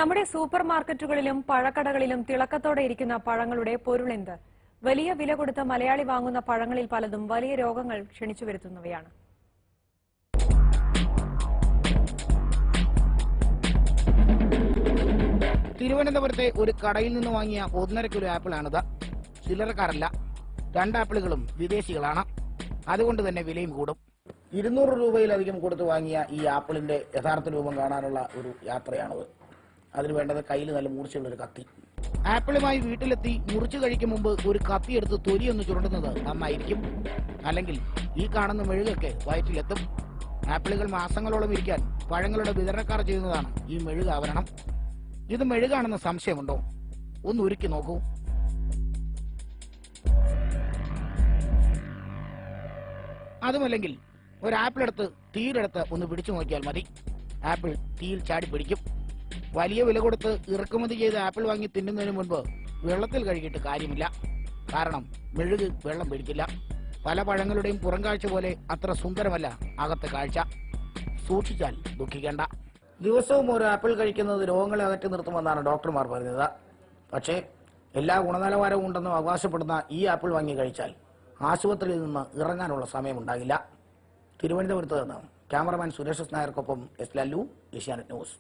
നമ്മുടെ സൂപ്പർ മാർക്കറ്റുകളിലും പഴക്കടകളിലും തിളക്കത്തോടെ ഇരിക്കുന്ന പഴങ്ങളുടെ പൊരുളെന്ത്? വലിയ വില കൊടുത്ത് മലയാളി വാങ്ങുന്ന പഴങ്ങളിൽ പലതും വലിയ രോഗങ്ങൾ ക്ഷണിച്ചു വരുത്തുന്നവയാണ്. തിരുവനന്തപുരത്തെ ഒരു കടയിൽ നിന്ന് വാങ്ങിയ 1.5 കിലോ ആപ്പിളാണിത്. ചില്ലറക്കാരല്ല, 2 ആപ്പിളുകളും വിദേശികളാണ്. അതുകൊണ്ട് തന്നെ വിലയും കൂടും. 200 രൂപയിലധികം കൊടുത്ത് വാങ്ങിയ ഈ ആപ്പിളിന്റെ യഥാർത്ഥ രൂപം കാണാനുള്ള ഒരു യാത്രയാണത്. അതിന് വേണ്ടത് കയ്യിൽ നല്ല മൂർച്ചയുള്ള ഒരു കത്തി. ആപ്പിളുമായി വീട്ടിലെത്തി മുറിച്ചു കഴിക്കും മുമ്പ് ഒരു കത്തി എടുത്ത് തൊലിയൊന്ന് ചുരുണ്ടുന്നത് നന്നായിരിക്കും. അല്ലെങ്കിൽ ഈ കാണുന്ന മെഴുകൊക്കെ വയറ്റിലെത്തും. ആപ്പിളുകൾ മാസങ്ങളോളം ഇരിക്കാൻ പഴങ്ങളുടെ വിതരണക്കാർ ചെയ്യുന്നതാണ് ഈ മെഴുക് ആവരണം. ഇത് മെഴുകാണെന്ന് സംശയമുണ്ടോ? ഒന്ന് ഉരുക്കി നോക്കൂ. അതുമല്ലെങ്കിൽ ഒരു ആപ്പിൾ എടുത്ത് തീയിലെടുത്ത് ഒന്ന് പിടിച്ചു നോക്കിയാൽ മതി. ആപ്പിൾ തീയിൽ ചാടി പിടിക്കും. വലിയ വില കൊടുത്ത് ഇറക്കുമതി ചെയ്ത് ആപ്പിൾ വാങ്ങി തിന്നുന്നതിന് മുൻപ് വെള്ളത്തിൽ കഴുകിയിട്ട് കാര്യമില്ല. കാരണം മെഴുക് വെള്ളം പിടിക്കില്ല. പല പഴങ്ങളുടെയും പുറം കാഴ്ച പോലെ അത്ര സുന്ദരമല്ല അകത്തെ കാഴ്ച. സൂക്ഷിച്ചാൽ ദുഃഖിക്കേണ്ട. ദിവസവും ഒരു ആപ്പിൾ കഴിക്കുന്നത് രോഗങ്ങളെ അകറ്റി നിർത്തുമെന്നാണ് ഡോക്ടർമാർ പറയുന്നത്. പക്ഷേ എല്ലാ ഗുണനിലവാരവും ഉണ്ടെന്ന് അവകാശപ്പെടുന്ന ഈ ആപ്പിൾ വാങ്ങി കഴിച്ചാൽ ആശുപത്രിയിൽ നിന്ന് ഇറങ്ങാനുള്ള സമയമുണ്ടാകില്ല. തിരുവനന്തപുരത്ത് നിന്ന് ക്യാമറമാൻ സുരേഷ് നായർക്കൊപ്പം എസ് ലല്ലു, ഏഷ്യാനെറ്റ് ന്യൂസ്.